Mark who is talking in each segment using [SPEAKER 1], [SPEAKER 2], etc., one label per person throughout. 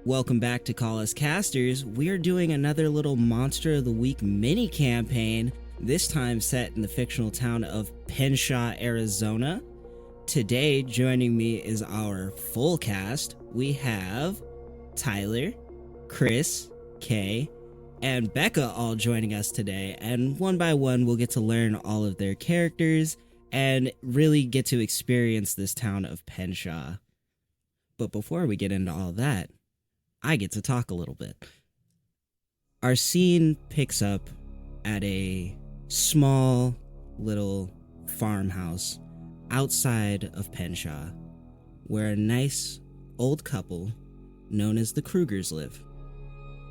[SPEAKER 1] Welcome back to Call Us Casters. We're doing another little Monster of the Week mini campaign, this time set in the fictional town of Penshaw, Arizona. Today, joining me is our full cast. We have Tyler, Chris, Kay, and Becca all joining us today, and one by one we'll get to learn all of their characters and really get to experience this town of Penshaw. But before we get into all that, I get to talk a little bit. Our scene picks up at a small little farmhouse outside of Penshaw, where a nice old couple known as the Krugers live.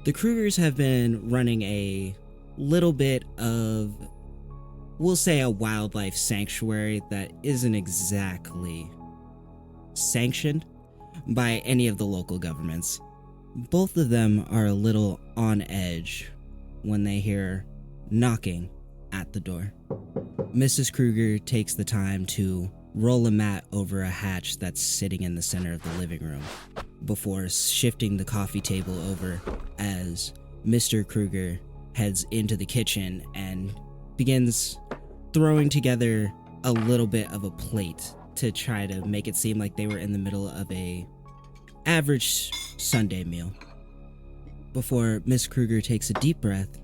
[SPEAKER 1] The Krugers have been running a little bit of, we'll say, a wildlife sanctuary that isn't exactly sanctioned by any of the local governments. Both of them are a little on edge when they hear knocking at the door. Mrs. Kruger takes the time to roll a mat over a hatch that's sitting in the center of the living room before shifting the coffee table over as Mr. Kruger heads into the kitchen and begins throwing together a little bit of a plate to try to make it seem like they were in the middle of a average Sunday meal, before Miss Kruger takes a deep breath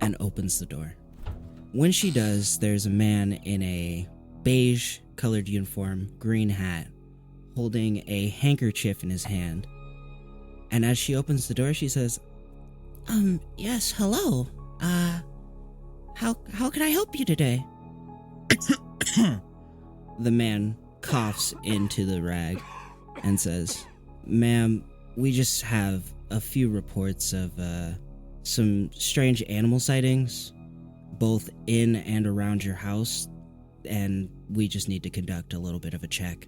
[SPEAKER 1] and opens the door. When she does, there's a man in a beige colored uniform, green hat, holding a handkerchief in his hand. And as she opens the door, she says, yes, hello. How can I help you today? The man coughs into the rag and says, Ma'am, we just have a few reports of some strange animal sightings, both in and around your house, and we just need to conduct a little bit of a check.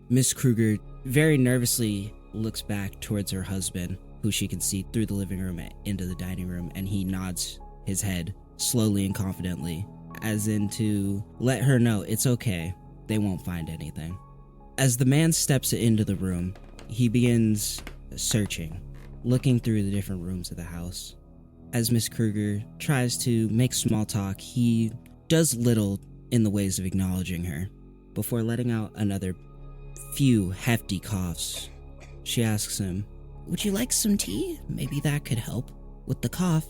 [SPEAKER 1] Miss Kruger very nervously looks back towards her husband, who she can see through the living room into the dining room, and he nods his head slowly and confidently, as in to let her know it's okay, they won't find anything. As the man steps into the room, he begins searching, looking through the different rooms of the house. As Miss Kruger tries to make small talk, he does little in the ways of acknowledging her. Before letting out another few hefty coughs, she asks him, would you like some tea? Maybe that could help with the cough.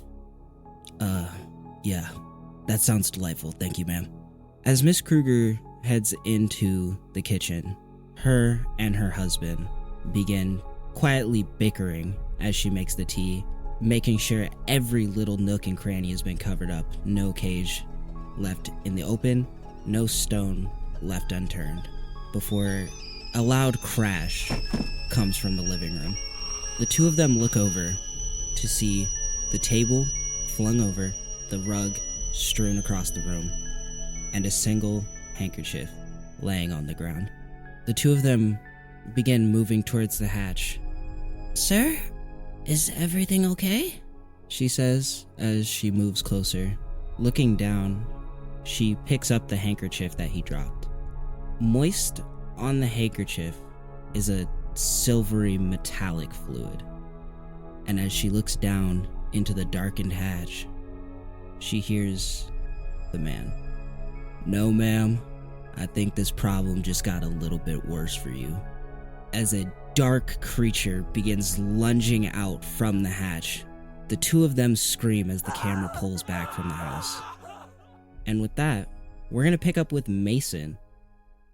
[SPEAKER 1] Yeah, that sounds delightful, thank you, ma'am. As Miss Kruger heads into the kitchen, her and her husband begin quietly bickering as she makes the tea, making sure every little nook and cranny has been covered up, no cage left in the open, no stone left unturned, before a loud crash comes from the living room. The two of them look over to see the table flung over, the rug strewn across the room, and a single handkerchief laying on the ground. The two of them begin moving towards the hatch. Sir, is everything okay? She says as she moves closer. Looking down, she picks up the handkerchief that he dropped. Moist on the handkerchief is a silvery metallic fluid. And as she looks down into the darkened hatch, she hears the man. No, ma'am. I think this problem just got a little bit worse for you. As a dark creature begins lunging out from the hatch, the two of them scream as the camera pulls back from the house. And with that, we're going to pick up with Mason.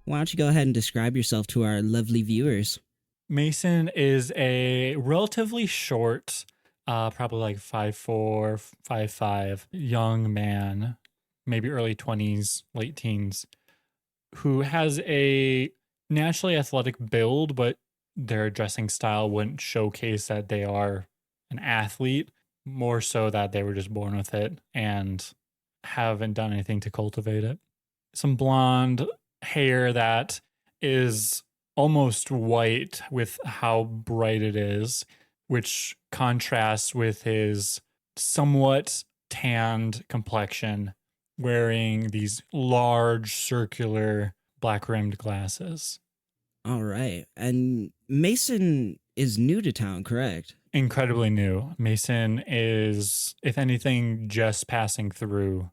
[SPEAKER 1] Why don't you go ahead and describe yourself to our lovely viewers?
[SPEAKER 2] Mason is a relatively short, probably like 5'4", 5'5", young man, maybe early 20s, late teens, who has a naturally athletic build, but their dressing style wouldn't showcase that they are an athlete, more so that they were just born with it and haven't done anything to cultivate it. Some blonde hair that is almost white with how bright it is, which contrasts with his somewhat tanned complexion, wearing these large circular black rimmed glasses.
[SPEAKER 1] All right. And Mason is new to town, correct?
[SPEAKER 2] Incredibly new. Mason is, if anything, just passing through,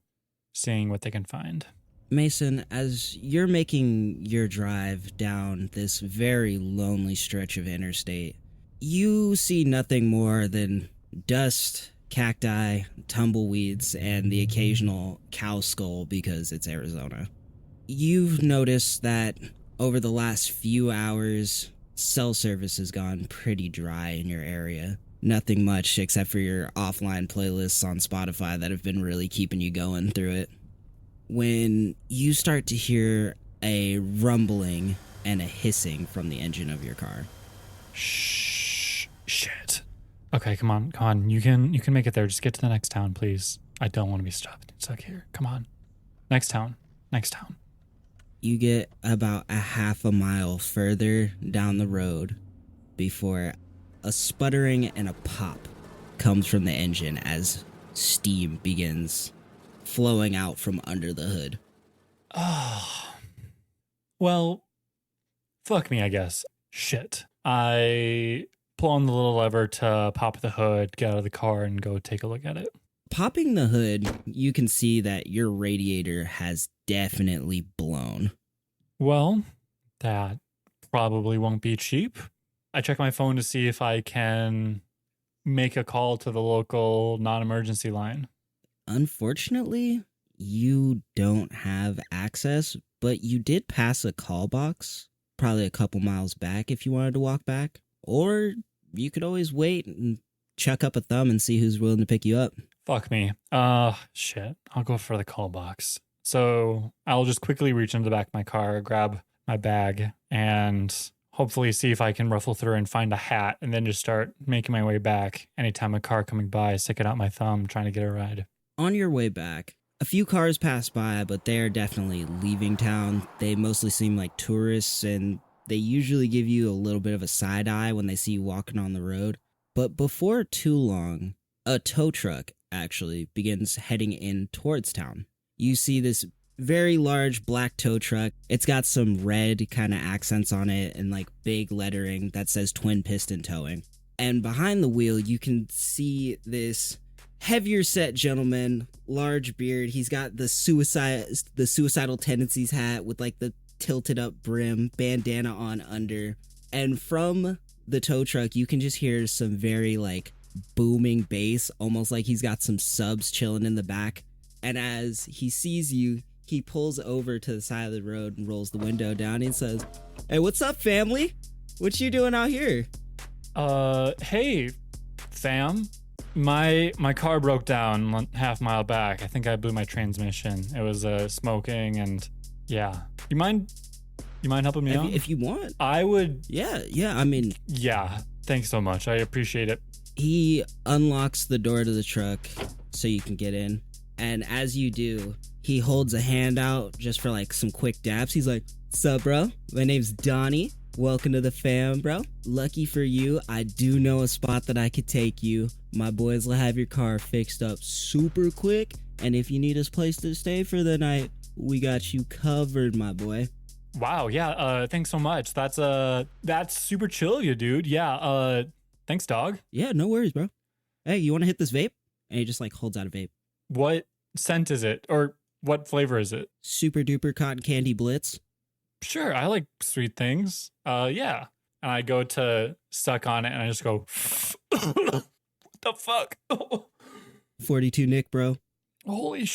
[SPEAKER 2] seeing what they can find.
[SPEAKER 1] Mason, as you're making your drive down this very lonely stretch of interstate, you see nothing more than dust, cacti, tumbleweeds, and the occasional cow skull because it's Arizona. You've noticed that over the last few hours, cell service has gone pretty dry in your area. Nothing much except for your offline playlists on Spotify that have been really keeping you going through it. When you start to hear a rumbling and a hissing from the engine of your car.
[SPEAKER 2] Shh. Shit. Okay, come on. You can make it there. Just get to the next town, please. I don't want to be stuck here. Come on. Next town.
[SPEAKER 1] You get about a half a mile further down the road before a sputtering and a pop comes from the engine as steam begins flowing out from under the hood.
[SPEAKER 2] Oh. Well, fuck me, I guess. Shit. I pull on the little lever to pop the hood, get out of the car, and go take a look at it.
[SPEAKER 1] Popping the hood, you can see that your radiator has definitely blown.
[SPEAKER 2] Well, that probably won't be cheap. I check my phone to see if I can make a call to the local non-emergency line.
[SPEAKER 1] Unfortunately, you don't have access, but you did pass a call box, probably a couple miles back if you wanted to walk back. Or you could always wait and chuck up a thumb and see who's willing to pick you up.
[SPEAKER 2] Fuck me. Shit. I'll go for the call box. So I'll just quickly reach into the back of my car, grab my bag, and hopefully see if I can ruffle through and find a hat, and then just start making my way back. Anytime a car coming by, sticking out my thumb, trying to get a ride.
[SPEAKER 1] On your way back, a few cars pass by, but they're definitely leaving town. They mostly seem like tourists, and they usually give you a little bit of a side eye when they see you walking on the road. But before too long, a tow truck actually begins heading in towards town. You see this very large black tow truck. It's got some red kind of accents on it and like big lettering that says twin piston towing. And behind the wheel, you can see this heavier set gentleman, large beard. He's got the suicidal tendencies hat with like the tilted up brim, bandana on under. And from the tow truck, you can just hear some very like booming bass, almost like he's got some subs chilling in the back. And as he sees you, he pulls over to the side of the road and rolls the window down and says, "Hey, what's up, family? What you doing out here?"
[SPEAKER 2] Hey, fam. My car broke down half mile back. I think I blew my transmission. It was smoking, and yeah. You mind helping me out?
[SPEAKER 1] If you want.
[SPEAKER 2] I would.
[SPEAKER 1] Yeah, I mean.
[SPEAKER 2] Yeah, thanks so much. I appreciate it.
[SPEAKER 1] He unlocks the door to the truck so you can get in. And as you do, he holds a hand out just for like some quick daps. He's like, "Sup, bro? My name's Donnie. Welcome to the fam, bro. Lucky for you, I do know a spot that I could take you. My boys will have your car fixed up super quick. And if you need a place to stay for the night, we got you covered, my boy."
[SPEAKER 2] Wow, yeah, thanks so much. That's super chill of you, dude. Yeah, thanks, dog.
[SPEAKER 1] Yeah, no worries, bro. Hey, you want to hit this vape? And he just like holds out a vape.
[SPEAKER 2] What scent is it? Or what flavor is it?
[SPEAKER 1] Super duper cotton candy blitz.
[SPEAKER 2] Sure, I like sweet things. Yeah. And I go to suck on it and I just go, what the fuck?
[SPEAKER 1] 42 Nick, bro.
[SPEAKER 2] Holy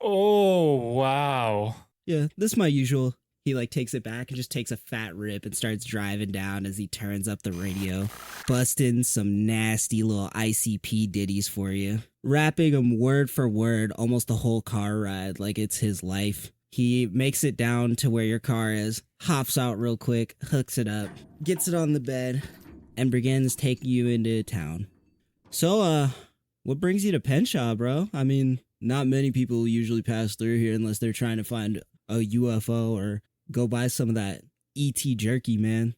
[SPEAKER 2] oh, wow.
[SPEAKER 1] Yeah, this is my usual. He like takes it back and just takes a fat rip and starts driving down as he turns up the radio, busting some nasty little ICP ditties for you, rapping them word for word almost the whole car ride like it's his life. He makes it down to where your car is, hops out real quick, hooks it up, gets it on the bed, and begins taking you into town. So, what brings you to Penshaw, bro? I mean, not many people usually pass through here unless they're trying to find a UFO or go buy some of that ET jerky, man.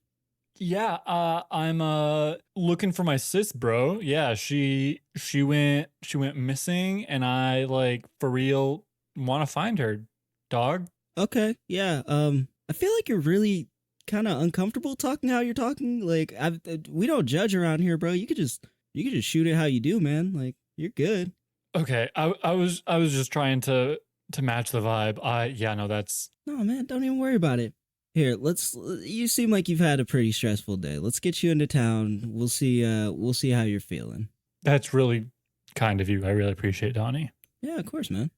[SPEAKER 2] Yeah, I'm looking for my sis, bro. Yeah, she went missing, and I like for real want to find her, dog.
[SPEAKER 1] Okay, yeah. I feel like you're really kind of uncomfortable talking how you're talking? Like, we don't judge around here, bro. You could just shoot it how you do, man. Like, you're good.
[SPEAKER 2] Okay, I was just trying to match the vibe. Yeah, no, that's
[SPEAKER 1] No, man, don't even worry about it. Here, you seem like you've had a pretty stressful day. Let's get you into town. We'll see how you're feeling.
[SPEAKER 2] that's really kind of you. I really appreciate Donnie.
[SPEAKER 1] Yeah, of course, man.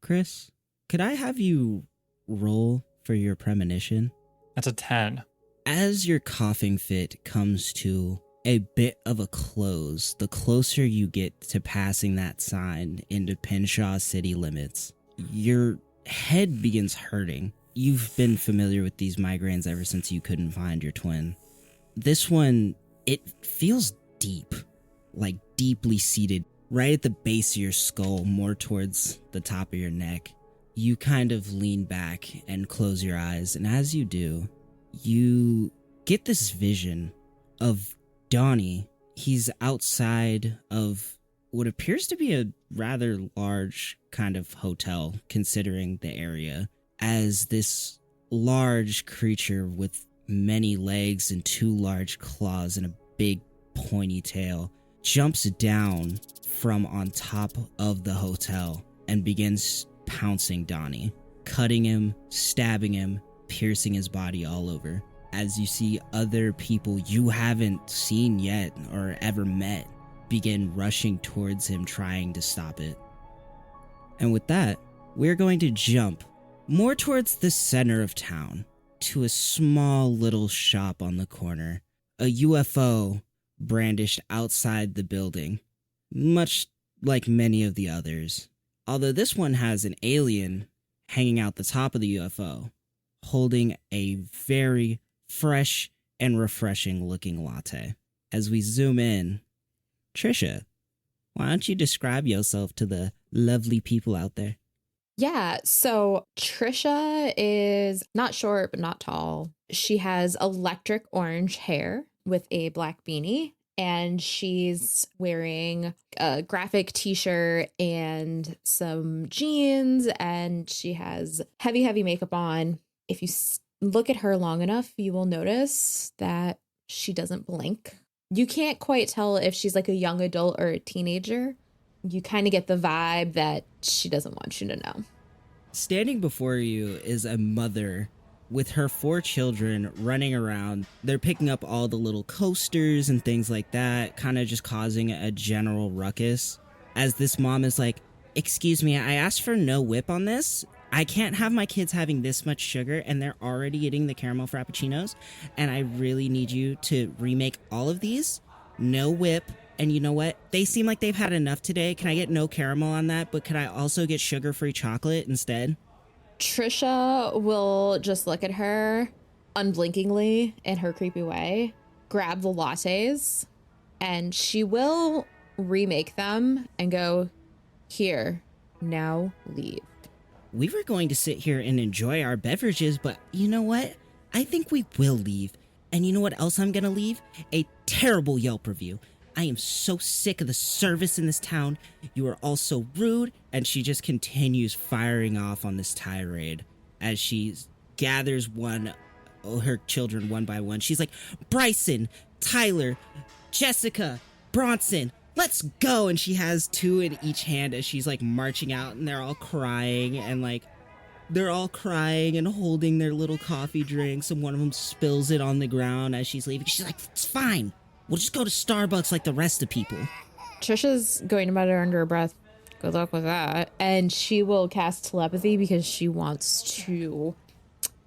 [SPEAKER 1] Chris, could I have you roll for your premonition?
[SPEAKER 2] That's a 10.
[SPEAKER 1] As your coughing fit comes to a bit of a close, the closer you get to passing that sign into Penshaw city limits, your head begins hurting. You've been familiar with these migraines ever since you couldn't find your twin. This one, it feels deep, like deeply seated, right at the base of your skull, more towards the top of your neck. You kind of lean back and close your eyes, and as you do, you get this vision of Donnie. He's outside of what appears to be a rather large kind of hotel, considering the area, as this large creature with many legs and 2 large claws and a big pointy tail jumps down from on top of the hotel and begins pouncing Donnie, cutting him, stabbing him, piercing his body all over. As you see other people you haven't seen yet or ever met begin rushing towards him, trying to stop it. And with that, we're going to jump more towards the center of town to a small little shop on the corner. A UFO brandished outside the building, much like many of the others. Although this one has an alien hanging out the top of the UFO, holding a very fresh and refreshing looking latte. As we zoom in, Trisha, why don't you describe yourself to the lovely people out there?
[SPEAKER 3] Yeah, so Trisha is not short, but not tall. She has electric orange hair with a black beanie, and she's wearing a graphic t-shirt and some jeans, and she has heavy makeup on. If you look at her long enough, you will notice that she doesn't blink. You can't quite tell if she's like a young adult or a teenager. You kind of get the vibe that she doesn't want you to know.
[SPEAKER 1] Standing before you is a mother with her 4 children running around. They're picking up all the little coasters and things like that, kind of just causing a general ruckus. As this mom is like, "Excuse me, I asked for no whip on this. I can't have my kids having this much sugar, and they're already eating the caramel frappuccinos, and I really need you to remake all of these. No whip. And you know what? They seem like they've had enough today. Can I get no caramel on that, but could I also get sugar-free chocolate instead?"
[SPEAKER 3] Trisha will just look at her unblinkingly in her creepy way, grab the lattes, and she will remake them and go, "Here, now leave."
[SPEAKER 1] We were going to sit here and enjoy our beverages, but you know what? I think we will leave. And you know what else I'm gonna leave? A terrible Yelp review. I am so sick of the service in this town. You are all so rude. And she just continues firing off on this tirade as she gathers her children one by one. She's like, "Bryson, Tyler, Jessica, Bronson, let's go." And she has 2 in each hand as she's like marching out, and they're all crying and holding their little coffee drinks, and one of them spills it on the ground as she's leaving. She's like, "It's fine. We'll just go to Starbucks like the rest of people."
[SPEAKER 3] Trisha's going to mutter under her breath, "Good luck with that." And she will cast telepathy because she wants to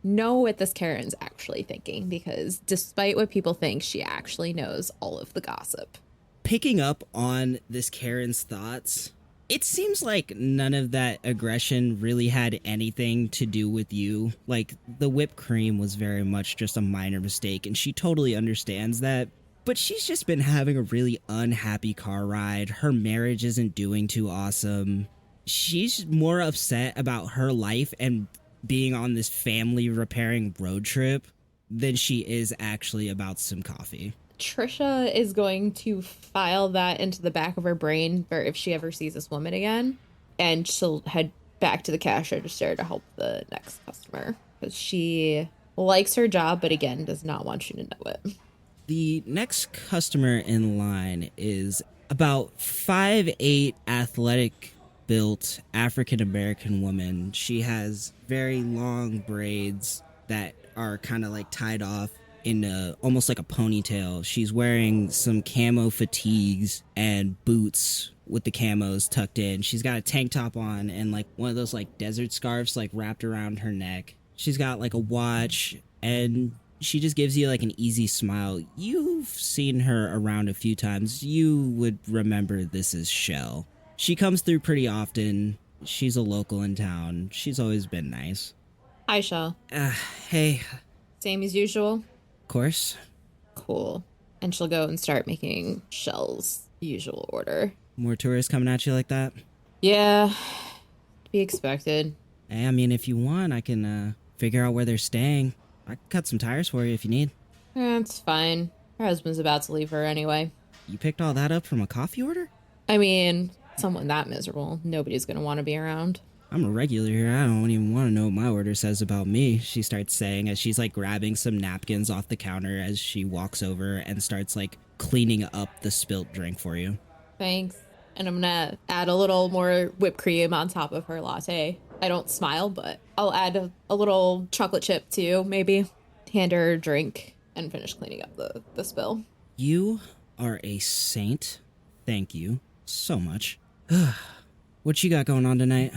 [SPEAKER 3] know what this Karen's actually thinking, because despite what people think, she actually knows all of the gossip.
[SPEAKER 1] Picking up on this Karen's thoughts, it seems like none of that aggression really had anything to do with you. Like, the whipped cream was very much just a minor mistake, and she totally understands that. But she's just been having a really unhappy car ride. Her marriage isn't doing too awesome. She's more upset about her life and being on this family repairing road trip than she is actually about some coffee.
[SPEAKER 3] Trisha is going to file that into the back of her brain for if she ever sees this woman again, and she'll head back to the cash register to help the next customer, because she likes her job, but again, does not want you to know it.
[SPEAKER 1] The next customer in line is about 5'8", athletic built African American woman. She has very long braids that are kind of like tied off in almost like a ponytail. She's wearing some camo fatigues and boots with the camos tucked in. She's got a tank top on and like one of those like desert scarves like wrapped around her neck. She's got like a watch, and she just gives you like an easy smile. You've seen her around a few times. You would remember this is Shell. She comes through pretty often. She's a local in town. She's always been nice.
[SPEAKER 3] Hi, Shell.
[SPEAKER 1] Hey.
[SPEAKER 3] Same as usual?
[SPEAKER 1] Of course.
[SPEAKER 3] Cool. And she'll go and start making Shell's usual order.
[SPEAKER 1] More tourists coming at you like that?
[SPEAKER 3] Yeah, to be expected.
[SPEAKER 1] Hey, I mean, if you want, I can figure out where they're staying. I can cut some tires for you if you need.
[SPEAKER 3] It's fine. Her husband's about to leave her anyway.
[SPEAKER 1] You picked all that up from a coffee order?
[SPEAKER 3] I mean, someone that miserable, nobody's gonna want to be around.
[SPEAKER 1] I'm a regular here. I don't even want to know what my order says about me, she starts saying as she's like grabbing some napkins off the counter as she walks over and starts like cleaning up the spilt drink for you.
[SPEAKER 3] Thanks. And I'm gonna add a little more whipped cream on top of her latte. I don't smile, but I'll add a little chocolate chip too, maybe. Hand her a drink and finish cleaning up the spill.
[SPEAKER 1] You are a saint. Thank you so much. What you got going on tonight?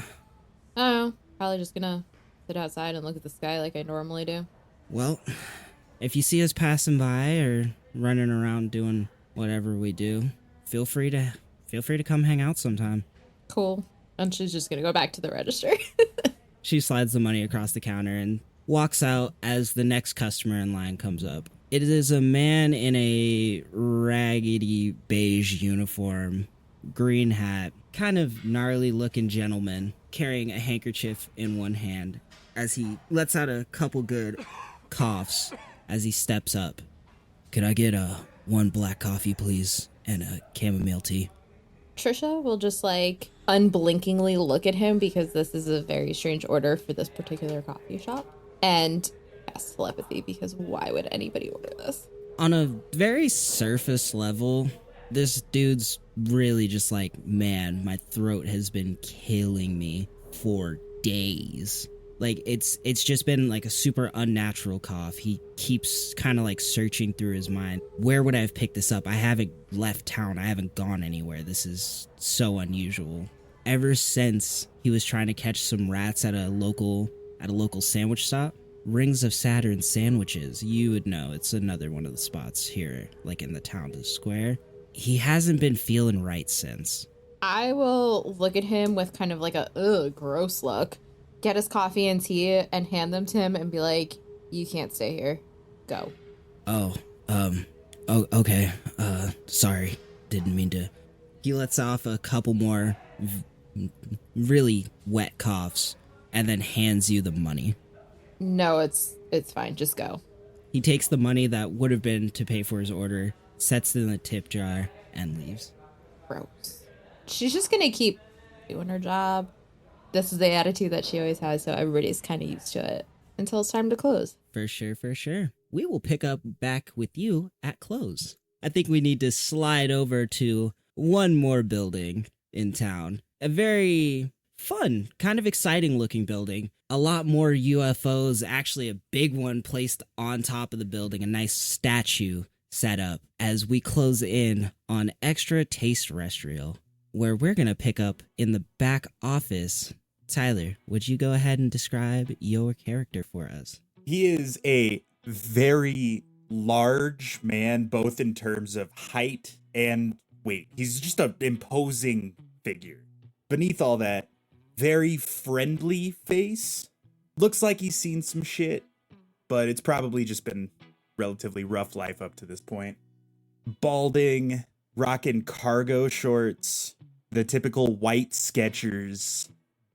[SPEAKER 3] I don't know. Probably just gonna sit outside and look at the sky like I normally do.
[SPEAKER 1] Well, if you see us passing by or running around doing whatever we do, feel free to come hang out sometime.
[SPEAKER 3] Cool. And she's just gonna go back to the register.
[SPEAKER 1] She slides the money across the counter and walks out as the next customer in line comes up. It is a man in a raggedy beige uniform, green hat, kind of gnarly looking gentleman, carrying a handkerchief in one hand as he lets out a couple good coughs as he steps up. Could I get one black coffee, please, and a chamomile tea?
[SPEAKER 3] Trisha will just like unblinkingly look at him because this is a very strange order for this particular coffee shop. And yes, telepathy, because why would anybody order this?
[SPEAKER 1] On a very surface level, this dude's really just like, man, my throat has been killing me for days. Like, it's just been like a super unnatural cough. He keeps kind of like searching through his mind. Where would I have picked this up? I haven't left town. I haven't gone anywhere. This is so unusual. Ever since he was trying to catch some rats at a local sandwich stop, Rings of Saturn sandwiches, you would know, it's another one of the spots here, like in the town square. He hasn't been feeling right since.
[SPEAKER 3] I will look at him with kind of like a gross look, get his coffee and tea and hand them to him and be like, you can't stay here. Go.
[SPEAKER 1] Okay. Sorry. Didn't mean to. He lets off a couple more really wet coughs and then hands you the money.
[SPEAKER 3] No, it's fine. Just go.
[SPEAKER 1] He takes the money that would have been to pay for his order, sets it in the tip jar, and leaves.
[SPEAKER 3] Gross. She's just gonna keep doing her job. This is the attitude that she always has, so everybody's kind of used to it until it's time to close.
[SPEAKER 1] For sure. We will pick up back with you at close. I think we need to slide over to one more building in town. A very fun, kind of exciting looking building. A lot more UFOs, actually a big one placed on top of the building, a nice statue set up as we close in on Extra Taste Terrestrial, where we're going to pick up in the back office. Tyler, would you go ahead and describe your character for us?
[SPEAKER 4] He is a very large man, both in terms of height and weight. He's just an imposing figure. Beneath all that, very friendly face. Looks like he's seen some shit, but it's probably just been relatively rough life up to this point. Balding, rocking cargo shorts, the typical white Skechers,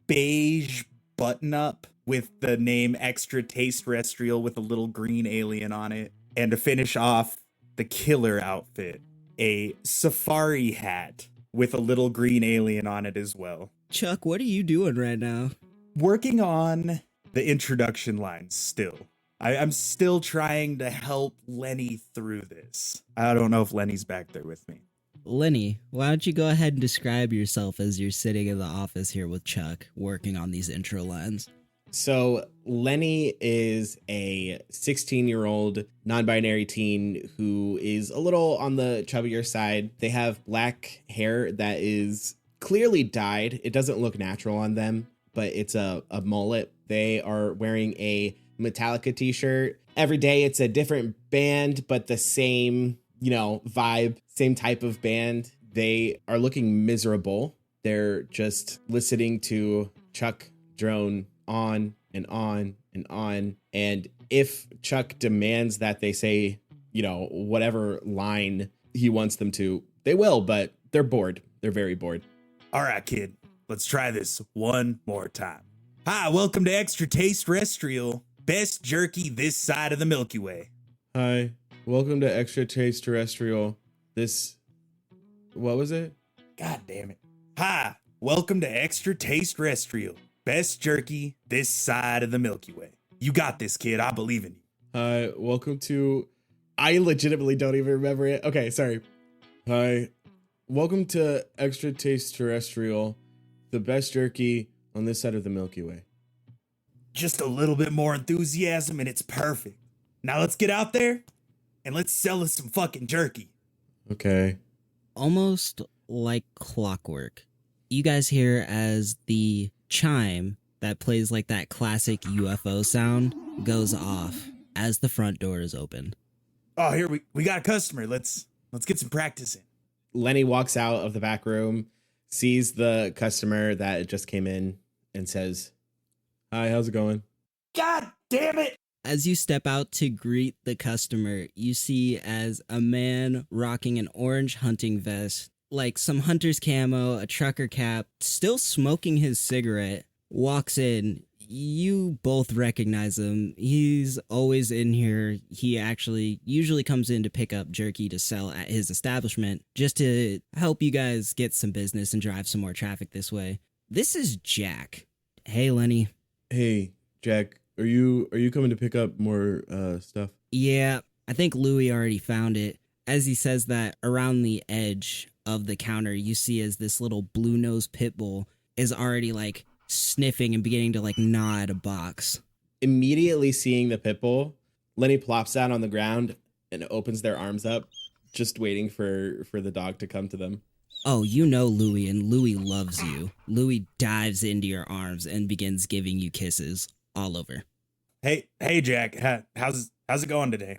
[SPEAKER 4] beige button-up with the name Extra Taste Terrestrial with a little green alien on it. And to finish off, the killer outfit, a safari hat with a little green alien on it as well.
[SPEAKER 1] Chuck, what are you doing right now?
[SPEAKER 4] Working on the introduction lines still. I'm still trying to help Lenny through this. I don't know if Lenny's back there with me.
[SPEAKER 1] Lenny, why don't you go ahead and describe yourself as you're sitting in the office here with Chuck, working on these intro lines?
[SPEAKER 5] So Lenny is a 16-year-old non-binary teen who is a little on the chubbier side. They have black hair that is clearly dyed. It doesn't look natural on them, but it's a mullet. They are wearing a Metallica t-shirt. Every day it's a different band, but the same, vibe, same type of band. They are looking miserable. They're just listening to Chuck drone on and on and on. And if Chuck demands that they say, whatever line he wants them to, they will, but they're bored. They're very bored.
[SPEAKER 4] All right, kid, let's try this one more time. Hi, welcome to Extra Taste Terrestrial, best jerky this side of the Milky Way.
[SPEAKER 5] Hi, welcome to Extra Taste Terrestrial. What was it?
[SPEAKER 4] God damn it. Hi, welcome to Extra Taste Terrestrial, best jerky this side of the Milky Way. You got this, kid. I believe in you.
[SPEAKER 5] Hi, welcome to... I legitimately don't even remember it. Okay, sorry. Hi, welcome to Extra Taste Terrestrial, the best jerky on this side of the Milky Way.
[SPEAKER 4] Just a little bit more enthusiasm and it's perfect. Now let's get out there and let's sell us some fucking jerky.
[SPEAKER 5] Okay.
[SPEAKER 1] Almost like clockwork, you guys hear as the chime that plays like that classic UFO sound goes off as the front door is open.
[SPEAKER 4] Oh, here we got a customer. Let's get some practice in.
[SPEAKER 5] Lenny walks out of the back room, sees the customer that just came in, and says, "Hi, how's it going?"
[SPEAKER 4] God damn it!
[SPEAKER 1] As you step out to greet the customer, you see as a man rocking an orange hunting vest, like some hunter's camo, a trucker cap, still smoking his cigarette, walks in. You both recognize him. He's always in here. He actually usually comes in to pick up jerky to sell at his establishment, just to help you guys get some business and drive some more traffic this way. This is Jack. Hey, Lenny.
[SPEAKER 5] Hey, Jack, are you coming to pick up more stuff?
[SPEAKER 1] Yeah, I think Louis already found it. As he says that, around the edge of the counter, you see as this little blue-nosed pit bull is already like sniffing and beginning to like gnaw at a box.
[SPEAKER 5] Immediately seeing the pit bull, Lenny plops down on the ground and opens their arms up, just waiting for the dog to come to them.
[SPEAKER 1] Oh, you know Louis, and Louis loves you. Louis dives into your arms and begins giving you kisses all over.
[SPEAKER 4] Hey, Jack. How's it going today?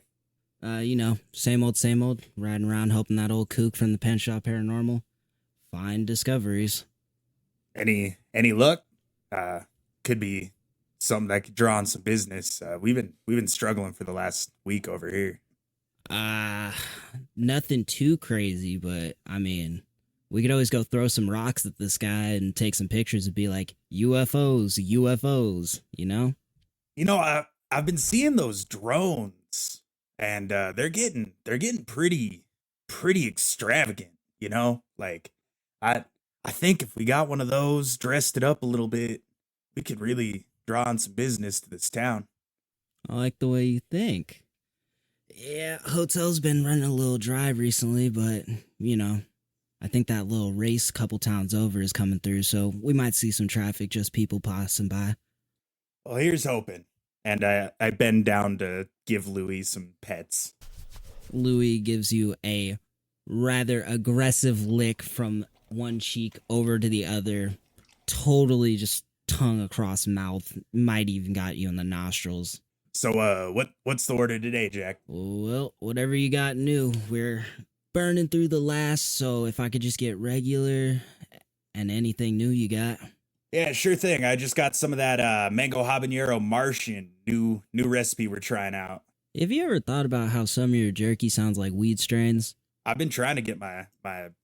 [SPEAKER 1] Same old, riding around helping that old kook from the Penshaw Paranormal find discoveries.
[SPEAKER 4] Any luck? Could be something that could draw on some business. We've been struggling for the last week over here.
[SPEAKER 1] Nothing too crazy, but I mean, we could always go throw some rocks at the sky and take some pictures and be like, UFOs, you know?
[SPEAKER 4] I've been seeing those drones, and they're getting pretty extravagant, Like, I think if we got one of those, dressed it up a little bit, we could really draw on some business to this town.
[SPEAKER 1] I like the way you think. Yeah, hotel's been running a little dry recently, but, I think that little race a couple towns over is coming through, so we might see some traffic, just people passing by.
[SPEAKER 4] Well, here's hoping. And I bend down to give Louis some pets.
[SPEAKER 1] Louis gives you a rather aggressive lick from one cheek over to the other, totally just tongue across mouth, might even got you in the nostrils.
[SPEAKER 4] So, what's the order today, Jack?
[SPEAKER 1] Well, whatever you got new. We're burning through the last, so if I could just get regular and anything new you got.
[SPEAKER 4] Yeah, sure thing. I just got some of that mango habanero Martian new recipe we're trying out.
[SPEAKER 1] Have you ever thought about how some of your jerky sounds like weed strains?
[SPEAKER 4] I've been trying to get my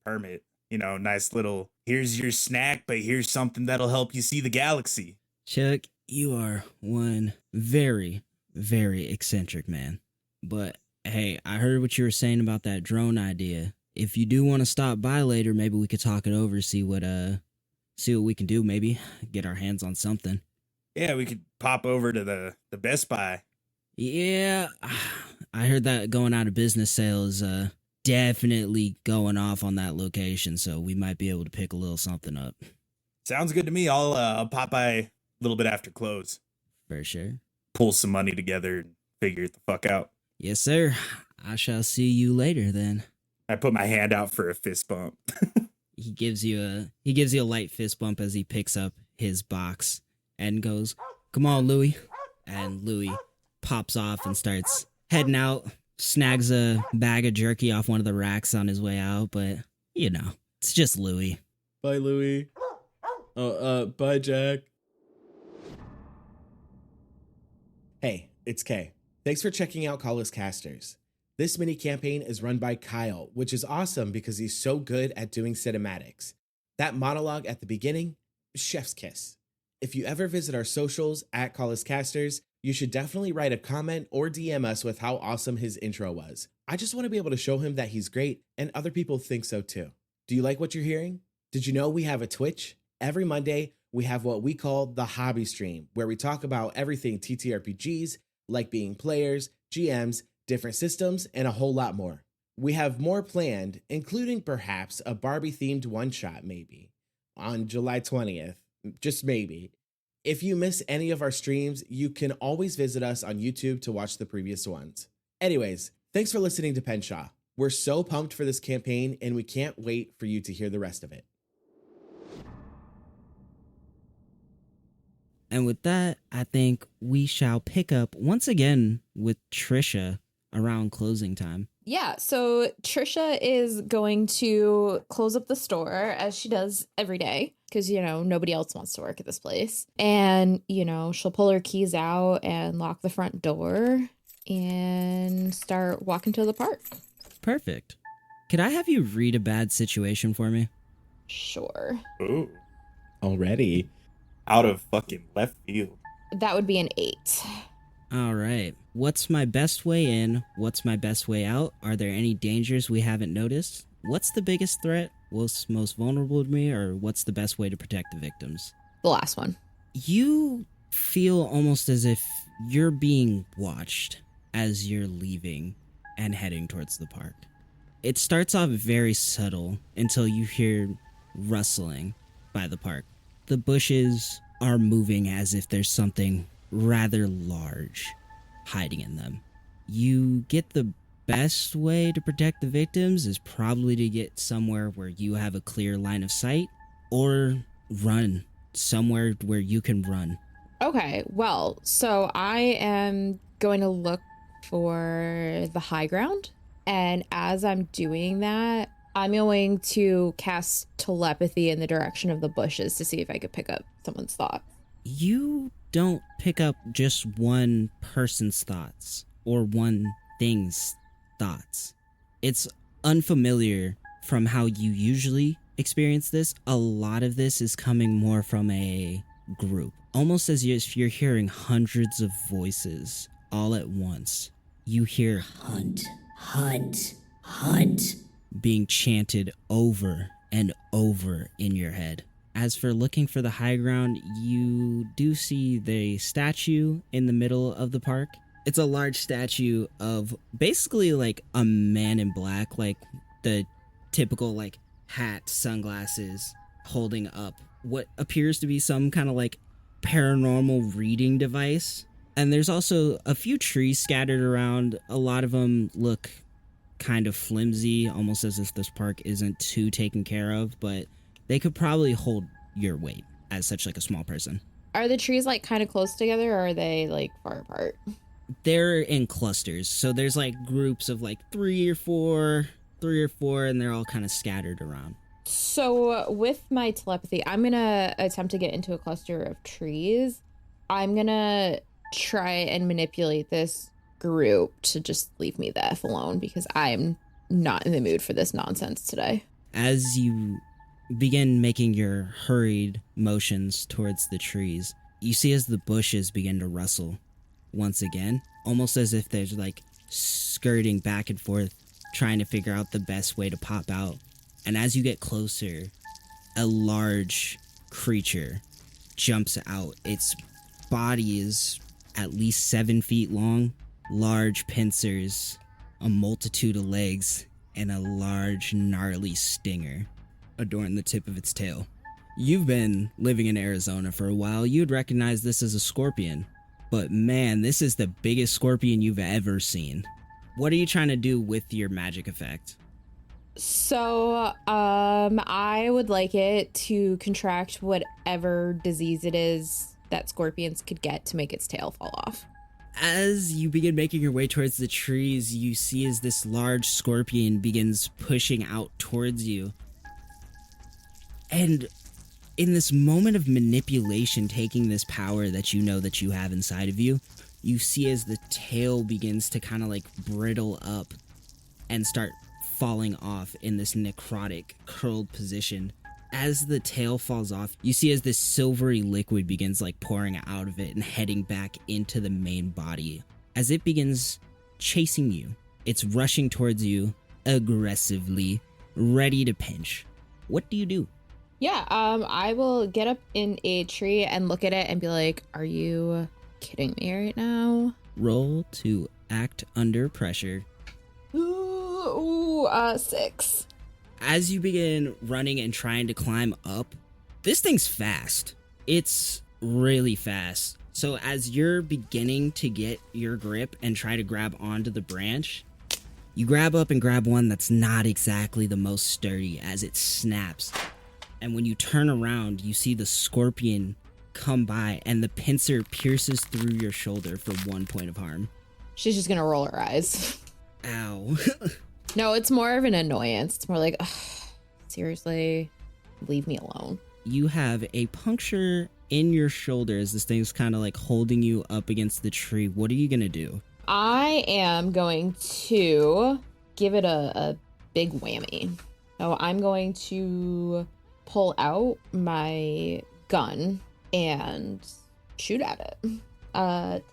[SPEAKER 4] permit. Nice little, here's your snack, but here's something that'll help you see the galaxy.
[SPEAKER 1] Chuck, you are one very, very eccentric man. But hey, I heard what you were saying about that drone idea. If you do want to stop by later, maybe we could talk it over, see what we can do, maybe get our hands on something.
[SPEAKER 4] Yeah, we could pop over to the Best Buy.
[SPEAKER 1] Yeah, I heard that going out of business sale is definitely going off on that location, so we might be able to pick a little something up.
[SPEAKER 4] Sounds good to me. I'll pop by a little bit after close.
[SPEAKER 1] For sure.
[SPEAKER 4] Pull some money together and figure it the fuck out.
[SPEAKER 1] Yes, sir. I shall see you later then.
[SPEAKER 4] I put my hand out for a fist bump.
[SPEAKER 1] He gives you a light fist bump as he picks up his box and goes, "Come on, Louie." And Louie pops off and starts heading out, snags a bag of jerky off one of the racks on his way out, but you know, it's just Louie.
[SPEAKER 5] Bye, Louie. Bye, Jack. Hey, it's Kay. Thanks for checking out Call Us Casters. This mini campaign is run by Kyle, which is awesome because he's so good at doing cinematics. That monologue at the beginning, chef's kiss. If you ever visit our socials at Call Us Casters, you should definitely write a comment or DM us with how awesome his intro was. I just want to be able to show him that he's great and other people think so too. Do you like what you're hearing? Did you know we have a Twitch? Every Monday, we have what we call the hobby stream, where we talk about everything TTRPGs, like being players, GMs, different systems, and a whole lot more. We have more planned, including perhaps a Barbie-themed one-shot maybe, on July 20th, just maybe. If you miss any of our streams, you can always visit us on YouTube to watch the previous ones. Anyways, thanks for listening to Penshaw. We're so pumped for this campaign, and we can't wait for you to hear the rest of it.
[SPEAKER 1] And with that, I think we shall pick up once again with Trisha around closing time.
[SPEAKER 3] Yeah, so Trisha is going to close up the store as she does every day because, you know, nobody else wants to work at this place. And, you know, she'll pull her keys out and lock the front door and start walking to the park.
[SPEAKER 1] Perfect. Could I have you read a bad situation for me?
[SPEAKER 3] Sure.
[SPEAKER 4] Ooh.
[SPEAKER 5] Already.
[SPEAKER 4] Out of fucking left field.
[SPEAKER 3] That would be an 8.
[SPEAKER 1] All right. What's my best way in? What's my best way out? Are there any dangers we haven't noticed? What's the biggest threat? What's most vulnerable to me? Or what's the best way to protect the victims?
[SPEAKER 3] The last one.
[SPEAKER 1] You feel almost as if you're being watched as you're leaving and heading towards the park. It starts off very subtle until you hear rustling by the park. The bushes are moving as if there's something rather large hiding in them. You get the best way to protect the victims is probably to get somewhere where you have a clear line of sight or run somewhere where you can run.
[SPEAKER 3] Okay, well, so I am going to look for the high ground. And as I'm doing that, I'm going to cast telepathy in the direction of the bushes to see if I could pick up someone's thoughts.
[SPEAKER 1] You don't pick up just one person's thoughts or one thing's thoughts. It's unfamiliar from how you usually experience this. A lot of this is coming more from a group, almost as if you're hearing hundreds of voices all at once. You hear "hunt, hunt, hunt" being chanted over and over in your head. As for looking for the high ground, you do see the statue in the middle of the park. It's a large statue of basically like a man in black, like the typical like hat, sunglasses, holding up what appears to be some kind of like paranormal reading device. And there's also a few trees scattered around. A lot of them look kind of flimsy, almost as if this park isn't too taken care of, but they could probably hold your weight as such like a small person.
[SPEAKER 3] Are the trees like kind of close together or are they like far apart?
[SPEAKER 1] They're in clusters. So there's like groups of like three or four, and they're all kind of scattered around.
[SPEAKER 3] So with my telepathy, I'm going to attempt to get into a cluster of trees. I'm going to try and manipulate this group to just leave me the F alone because I am not in the mood for this nonsense today.
[SPEAKER 1] As you begin making your hurried motions towards the trees, you see as the bushes begin to rustle once again, almost as if there's like skirting back and forth, trying to figure out the best way to pop out. And as you get closer, a large creature jumps out. Its body is at least 7 feet long. large pincers, a multitude of legs, and a large, gnarly stinger adorn the tip of its tail. You've been living in Arizona for a while. You'd recognize this as a scorpion. But man, this is the biggest scorpion you've ever seen. What are you trying to do with your magic effect?
[SPEAKER 3] So, I would like it to contract whatever disease it is that scorpions could get to make its tail fall off.
[SPEAKER 1] As you begin making your way towards the trees, you see as this large scorpion begins pushing out towards you. And in this moment of manipulation, taking this power that you know that you have inside of you, you see as the tail begins to kind of like brittle up and start falling off in this necrotic, curled position. As the tail falls off, you see as this silvery liquid begins like pouring out of it and heading back into the main body. As it begins chasing you, it's rushing towards you aggressively, ready to pinch. What do you do?
[SPEAKER 3] Yeah, I will get up in a tree and look at it and be like, are you kidding me right now?
[SPEAKER 1] Roll to act under pressure.
[SPEAKER 3] Ooh, 6.
[SPEAKER 1] As you begin running and trying to climb up, this thing's fast. It's really fast. So as you're beginning to get your grip and try to grab onto the branch, you grab up and grab one that's not exactly the most sturdy as it snaps. And when you turn around, you see the scorpion come by and the pincer pierces through your shoulder for 1 point of harm.
[SPEAKER 3] She's just gonna roll her eyes.
[SPEAKER 1] Ow.
[SPEAKER 3] No, it's more of an annoyance. It's more like, ugh, seriously, leave me alone.
[SPEAKER 1] You have a puncture in your shoulder as this thing's kind of like holding you up against the tree. What are you gonna do?
[SPEAKER 3] I am going to give it a big whammy. So I'm going to pull out my gun and shoot at it. 10.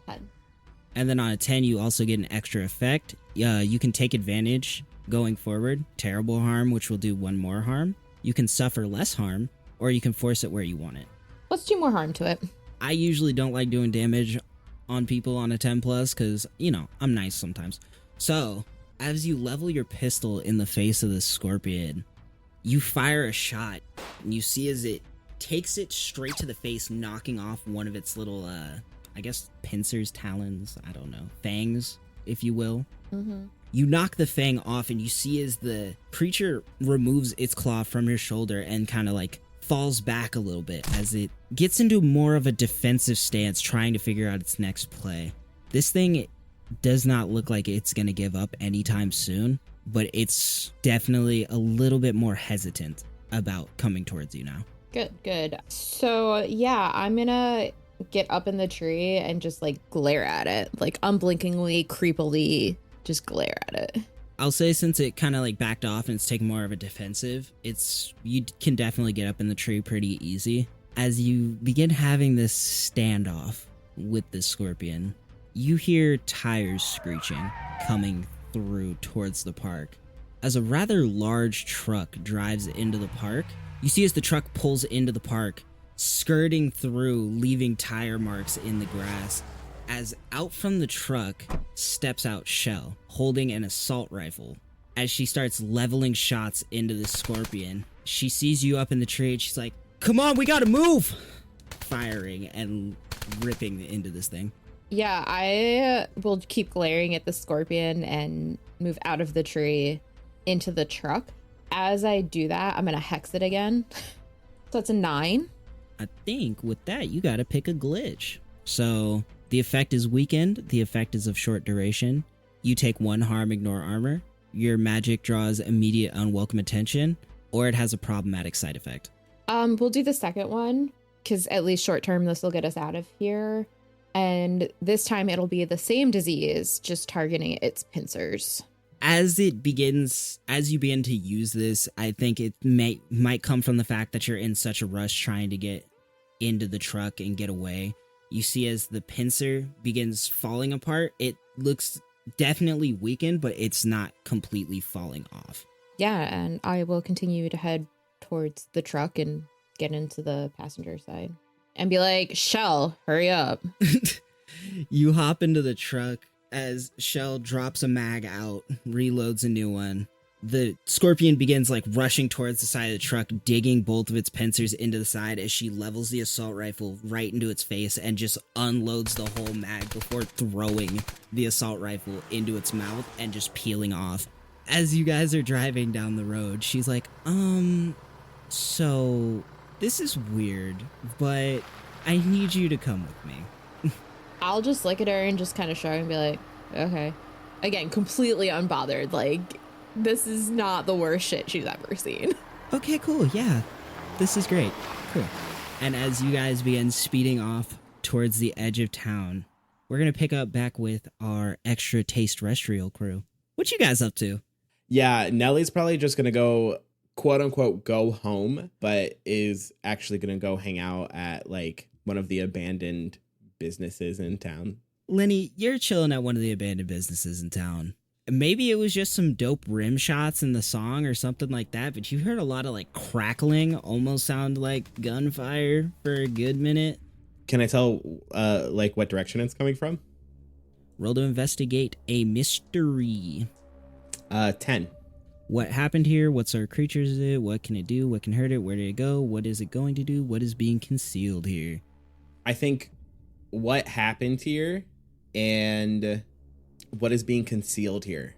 [SPEAKER 1] And then on a 10, you also get an extra effect. You can take advantage going forward. Terrible harm, which will do 1 more harm. You can suffer less harm, or you can force it where you want it.
[SPEAKER 3] Let's do more harm to it.
[SPEAKER 1] I usually don't like doing damage on people on a 10 plus because, you know, I'm nice sometimes. So, as you level your pistol in the face of the scorpion, you fire a shot, and you see as it takes it straight to the face, knocking off one of its little, I guess, pincers, talons, I don't know, fangs, if you will.
[SPEAKER 3] Mm-hmm.
[SPEAKER 1] You knock the fang off, and you see as the creature removes its claw from your shoulder and kind of like falls back a little bit as it gets into more of a defensive stance, trying to figure out its next play. This thing does not look like it's going to give up anytime soon, but it's definitely a little bit more hesitant about coming towards you now.
[SPEAKER 3] Good. So, yeah, I'm gonna get up in the tree and just like glare at it, like unblinkingly, creepily, just glare at it.
[SPEAKER 1] I'll say since it kind of like backed off and it's taking more of a defensive, you can definitely get up in the tree pretty easy. As you begin having this standoff with this scorpion, you hear tires screeching coming through towards the park. As a rather large truck drives into the park, you see as the truck pulls into the park, skirting through, leaving tire marks in the grass. As out from the truck steps out Shell, holding an assault rifle. As she starts leveling shots into the scorpion, she sees you up in the tree and she's like, "Come on, we gotta move!" Firing and ripping into this thing.
[SPEAKER 3] Yeah, I will keep glaring at the scorpion and move out of the tree into the truck. As I do that, I'm gonna hex it again. So it's a 9.
[SPEAKER 1] I think with that, you gotta pick a glitch. So the effect is weakened. The effect is of short duration. You take 1 harm, ignore armor. Your magic draws immediate unwelcome attention, or it has a problematic side effect.
[SPEAKER 3] We'll do the second one, because at least short term, this will get us out of here. And this time it'll be the same disease, just targeting its pincers.
[SPEAKER 1] As you begin to use this, I think it might come from the fact that you're in such a rush trying to get into the truck and get away. You see as the pincer begins falling apart, it looks definitely weakened, but it's not completely falling off.
[SPEAKER 3] Yeah, and I will continue to head towards the truck and get into the passenger side and be like, "Shell, hurry up."
[SPEAKER 1] You hop into the truck. as Shell drops a mag out, reloads a new one. The Scorpion begins like rushing towards the side of the truck, digging both of its pincers into the side as she levels the assault rifle right into its face and just unloads the whole mag before throwing the assault rifle into its mouth and just peeling off. As you guys are driving down the road, she's like, so this is weird, but I need you to come with me.
[SPEAKER 3] I'll just look at her and just kind of shrug and be like, okay. Again, completely unbothered. Like, this is not the worst shit she's ever seen.
[SPEAKER 1] Okay, cool. Yeah, this is great. Cool. And as you guys begin speeding off towards the edge of town, we're going to pick up back with our extra taste terrestrial crew. What you guys up to?
[SPEAKER 5] Yeah, Nellie's probably just going to go, quote unquote, go home, but is actually going to go hang out at like one of the abandoned businesses in town.
[SPEAKER 1] Lenny, you're chilling at one of the abandoned businesses in town. Maybe it was just some dope rim shots in the song or something like that, but you heard a lot of like crackling, almost sound like gunfire for a good minute.
[SPEAKER 5] Can I tell like what direction it's coming from?
[SPEAKER 1] Roll to investigate a mystery.
[SPEAKER 5] 10.
[SPEAKER 1] What happened here? What sort of creature is it? What can it do? What can hurt it? Where did it go? What is it going to do? What is being concealed here?
[SPEAKER 5] I think what happened here and what is being concealed here.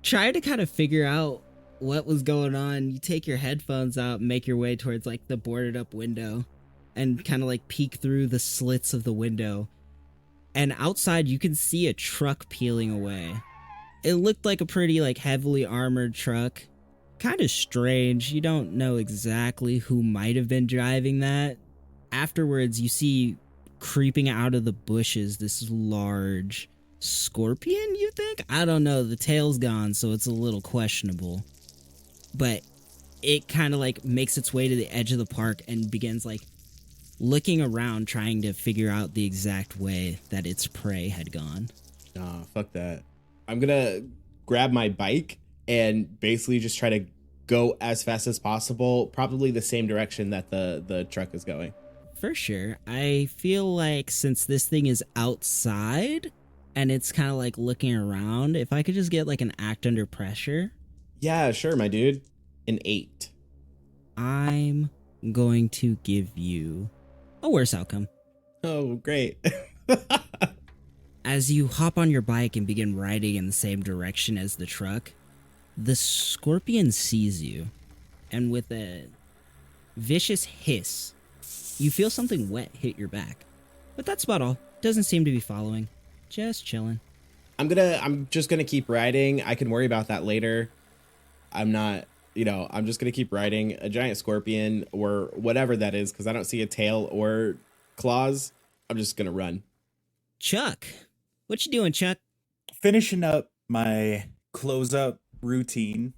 [SPEAKER 1] Try to kind of figure out what was going on. You take your headphones out and make your way towards like the boarded up window and kind of like peek through the slits of the window. And outside you can see a truck peeling away. It looked like a pretty like heavily armored truck. Kind of strange. You don't know exactly who might have been driving that. Afterwards, you see creeping out of the bushes this large scorpion, you think? I don't know. The tail's gone, so it's a little questionable. But it kind of like makes its way to the edge of the park and begins like looking around, trying to figure out the exact way that its prey had gone.
[SPEAKER 5] Nah, fuck that. I'm gonna grab my bike and basically just try to go as fast as possible, probably the same direction that the truck is going.
[SPEAKER 1] For sure. I feel like since this thing is outside and it's kind of like looking around, if I could just get like an act under pressure.
[SPEAKER 5] Yeah, sure, my dude. An 8.
[SPEAKER 1] I'm going to give you a worse outcome.
[SPEAKER 5] Oh, great.
[SPEAKER 1] As you hop on your bike and begin riding in the same direction as the truck, the scorpion sees you, and with a vicious hiss, you feel something wet hit your back. But that's about all. Doesn't seem to be following. Just chilling.
[SPEAKER 5] I'm just gonna keep riding. I can worry about that later. I'm just gonna keep riding. A giant scorpion or whatever that is, because I don't see a tail or claws. I'm just gonna run.
[SPEAKER 1] Chuck, what you doing, Chuck?
[SPEAKER 4] Finishing up my close-up routine,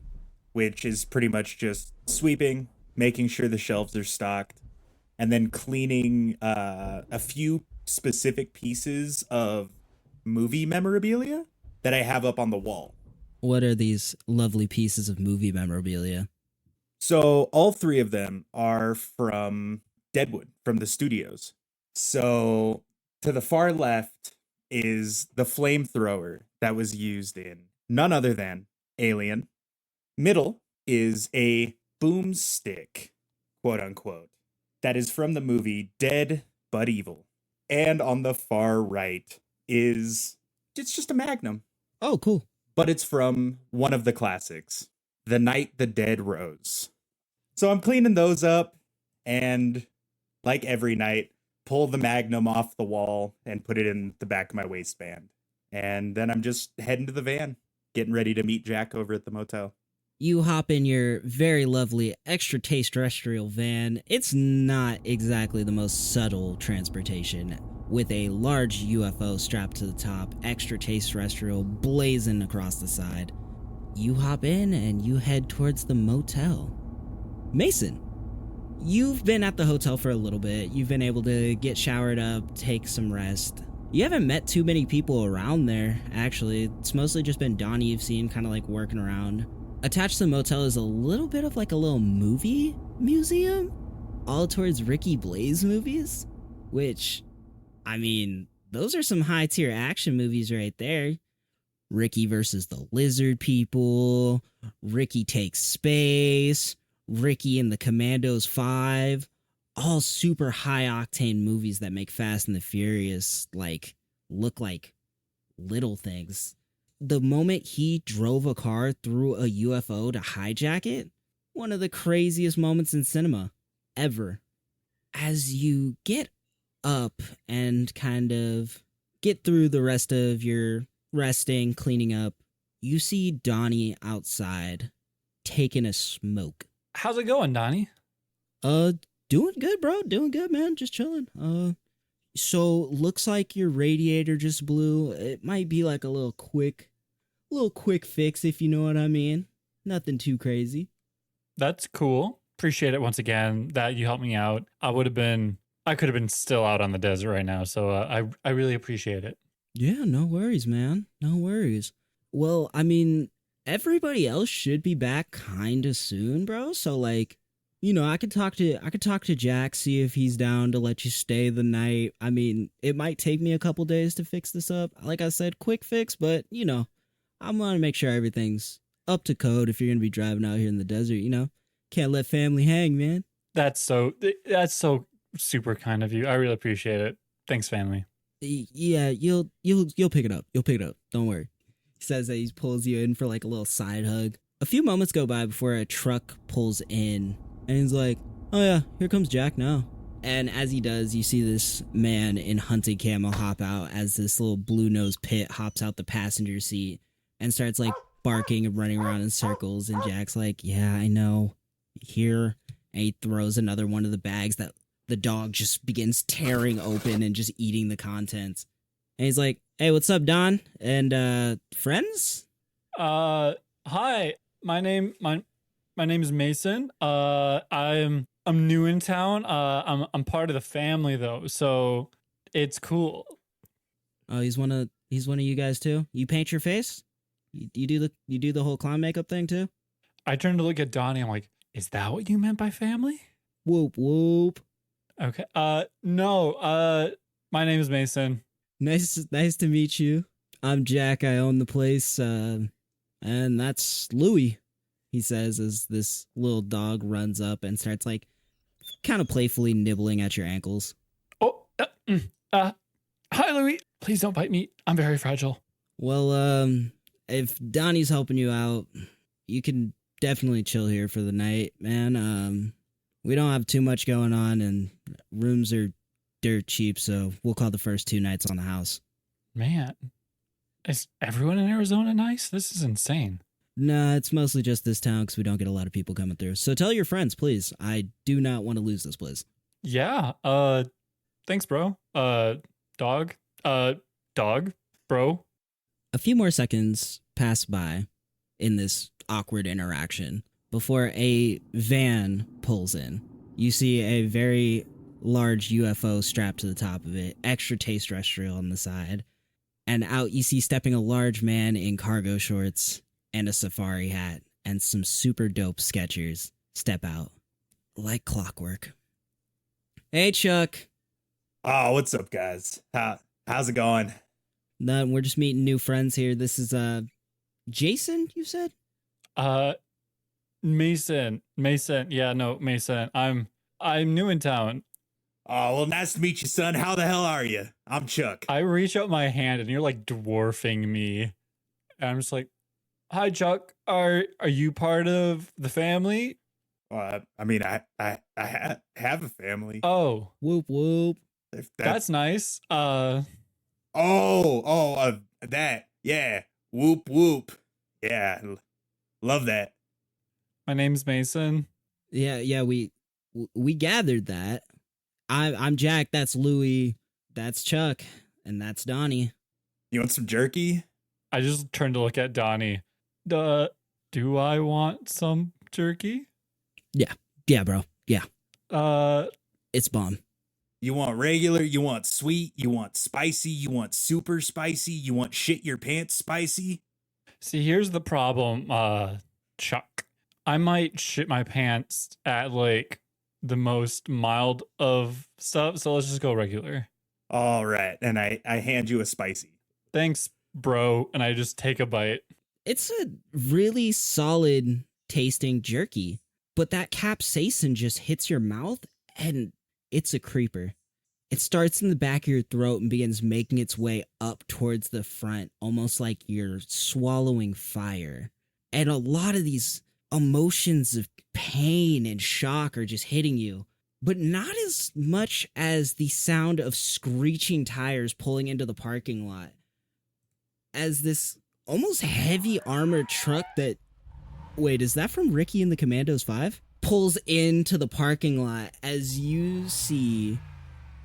[SPEAKER 4] which is pretty much just sweeping, making sure the shelves are stocked, and then cleaning a few specific pieces of movie memorabilia that I have up on the wall.
[SPEAKER 1] What are these lovely pieces of movie memorabilia?
[SPEAKER 4] So all 3 of them are from Deadwood, from the studios. So to the far left is the flamethrower that was used in none other than Alien. Middle is a boomstick, quote unquote, that is from the movie Dead But Evil. And on the far right it's just a Magnum.
[SPEAKER 1] Oh, cool.
[SPEAKER 4] But it's from one of the classics, The Night the Dead Rose. So I'm cleaning those up and, like every night, pull the Magnum off the wall and put it in the back of my waistband. And then I'm just heading to the van, getting ready to meet Jack over at the motel.
[SPEAKER 1] You hop in your very lovely extra taste terrestrial van. It's not exactly the most subtle transportation, with a large UFO strapped to the top, extra taste terrestrial blazing across the side. You hop in and you head towards the motel. Mason, you've been at the hotel for a little bit. You've been able to get showered up, take some rest. You haven't met too many people around there, actually. It's mostly just been Donnie you've seen kind of like working around. Attached to the motel is a little bit of like a little movie museum, all towards Ricky Blaze movies, which, I mean, those are some high tier action movies right there. Ricky versus the lizard people, Ricky takes space, Ricky and the Commandos 5, all super high octane movies that make Fast and the Furious look like little things. The moment he drove a car through a UFO to hijack it, one of the craziest moments in cinema ever. As you get up and kind of get through the rest of your resting, cleaning up, you see Donnie outside taking a smoke.
[SPEAKER 2] How's it going, Donnie?
[SPEAKER 1] Doing good, bro. Doing good, man. Just chilling. So looks like your radiator just blew. It might be like a little quick fix, if you know what I mean. Nothing too crazy.
[SPEAKER 2] That's cool. Appreciate it once again that you helped me out. I could have been still out on the desert right now, so I really appreciate it.
[SPEAKER 1] Yeah, no worries, man. No worries. Well, I mean, everybody else should be back kind of soon, bro. So I could talk to Jack, see if he's down to let you stay the night. I mean, it might take me a couple days to fix this up. Like I said, quick fix, but I'm gonna make sure everything's up to code if you're gonna be driving out here in the desert. Can't let family hang, man.
[SPEAKER 2] That's so super kind of you. I really appreciate it. Thanks, family.
[SPEAKER 1] Yeah, you'll pick it up. You'll pick it up. Don't worry. He says that he pulls you in for like a little side hug. A few moments go by before a truck pulls in, and he's like, "Oh yeah, here comes Jack now." And as he does, you see this man in hunting camo hop out as this little blue-nosed pit hops out the passenger seat and starts barking and running around in circles. And Jack's like, "Yeah, I know. Here." And he throws another one of the bags that the dog just begins tearing open and just eating the contents. And he's like, "Hey, what's up, Don? And friends?"
[SPEAKER 2] Hi. My name is Mason. I'm new in town. I'm part of the family though, so it's cool.
[SPEAKER 1] Oh, he's one of you guys too. You paint your face? You do the whole clown makeup thing too?
[SPEAKER 2] I turned to look at Donnie. I'm like, is that what you meant by family?
[SPEAKER 1] Whoop whoop.
[SPEAKER 2] Okay. No. My name is Mason.
[SPEAKER 1] Nice to meet you. I'm Jack. I own the place. And that's Louie, he says as this little dog runs up and starts kind of playfully nibbling at your ankles.
[SPEAKER 2] Oh, hi, Louie. Please don't bite me. I'm very fragile.
[SPEAKER 1] Well, if Donnie's helping you out, you can definitely chill here for the night, man. We don't have too much going on, and rooms are dirt cheap, so we'll call the first 2 nights on the house.
[SPEAKER 2] Man, is everyone in Arizona nice? This is insane.
[SPEAKER 1] Nah, it's mostly just this town because we don't get a lot of people coming through. So tell your friends, please. I do not want to lose this place.
[SPEAKER 2] Yeah. Thanks, bro. Dog, bro.
[SPEAKER 1] A few more seconds pass by in this awkward interaction before a van pulls in. You see a very large UFO strapped to the top of it, extra taste terrestrial on the side, and out you see stepping a large man in cargo shorts and a safari hat and some super dope Skechers step out like clockwork. Hey, Chuck.
[SPEAKER 4] Oh, what's up, guys? How's it going?
[SPEAKER 1] None. We're just meeting new friends here. This is Jason, you said?
[SPEAKER 2] Mason. Yeah, no, Mason. I'm new in town.
[SPEAKER 4] Oh, well, nice to meet you, son. How the hell are you? I'm Chuck.
[SPEAKER 2] I reach out my hand and you're dwarfing me. And I'm just like, hi, Chuck. Are you part of the family?
[SPEAKER 4] I mean, I have a family.
[SPEAKER 2] Oh,
[SPEAKER 1] Whoop whoop.
[SPEAKER 2] that's nice.
[SPEAKER 4] That, yeah. Whoop whoop. Yeah, love that.
[SPEAKER 2] My name's Mason.
[SPEAKER 1] Yeah, we gathered that. I'm Jack, that's Louie, that's Chuck, and that's Donnie.
[SPEAKER 4] You want some jerky?
[SPEAKER 2] I just turned to look at Donnie. Do I want some jerky?
[SPEAKER 1] Yeah, bro. Yeah. It's bomb.
[SPEAKER 4] You want regular, you want sweet, you want spicy, you want super spicy, you want shit your pants spicy?
[SPEAKER 2] See, here's the problem, Chuck. I might shit my pants at the most mild of stuff, so let's just go regular.
[SPEAKER 4] All right, and I hand you a spicy.
[SPEAKER 2] Thanks, bro, and I just take a bite.
[SPEAKER 1] It's a really solid tasting jerky, but that capsaicin just hits your mouth and it's a creeper. It starts in the back of your throat and begins making its way up towards the front, almost like you're swallowing fire. And a lot of these emotions of pain and shock are just hitting you, but not as much as the sound of screeching tires pulling into the parking lot. As this almost heavy armored truck that... Wait, is that from Ricky and the Commandos 5? Pulls into the parking lot as you see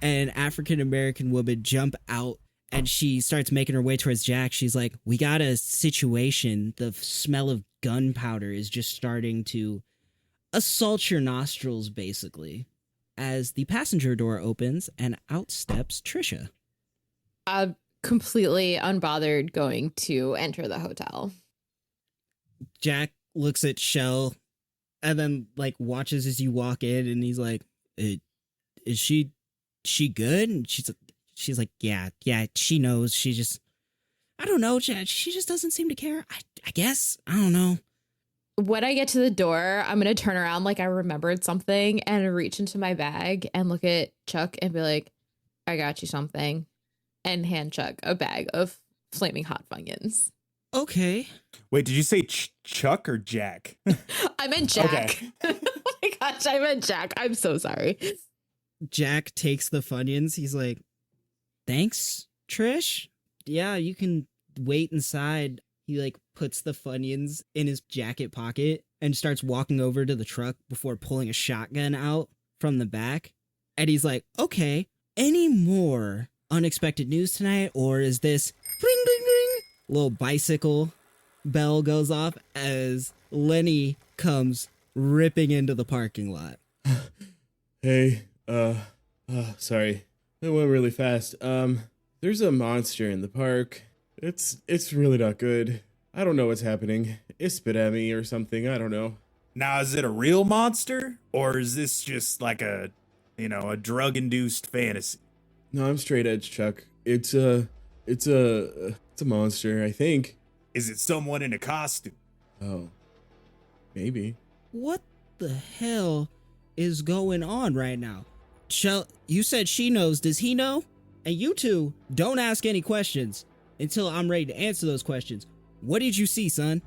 [SPEAKER 1] an African-American woman jump out and she starts making her way towards Jack. She's like, we got a situation. The smell of gunpowder is just starting to assault your nostrils, basically. As the passenger door opens and out steps Trisha.
[SPEAKER 3] Completely unbothered going to enter the hotel.
[SPEAKER 1] Jack looks at Shell and then like watches as you walk in and he's like, is she good? And she's like, yeah, she knows. She just, I don't know, Jack. She just doesn't seem to care. I guess. I don't know.
[SPEAKER 3] When I get to the door, I'm going to turn around like I remembered something and reach into my bag and look at Chuck and be like, I got you something. And hand Chuck a bag of flaming hot Funyuns.
[SPEAKER 1] Okay.
[SPEAKER 4] Wait, did you say Chuck or Jack?
[SPEAKER 3] I meant Jack.
[SPEAKER 4] Okay.
[SPEAKER 3] Oh my gosh, I meant Jack. I'm so sorry.
[SPEAKER 1] Jack takes the Funyuns. He's like, thanks, Trish. Yeah, you can wait inside. He like puts the Funyuns in his jacket pocket and starts walking over to the truck before pulling a shotgun out from the back. And he's like, okay, any more unexpected news tonight? Or is this ring, ring, ring? Little bicycle bell goes off as Lenny comes ripping into the parking lot.
[SPEAKER 5] Hey, sorry. It went really fast. There's a monster in the park. It's really not good. I don't know what's happening. It spit at me or something. I don't know.
[SPEAKER 4] Now, is it a real monster, or is this just like a drug-induced fantasy?
[SPEAKER 5] No, I'm straight edge, Chuck. It's a monster, I think.
[SPEAKER 4] Is it someone in a costume?
[SPEAKER 5] Oh, maybe.
[SPEAKER 1] What the hell is going on right now? Shell, you said she knows. Does he know? And you two, don't ask any questions until I'm ready to answer those questions. What did you see, son?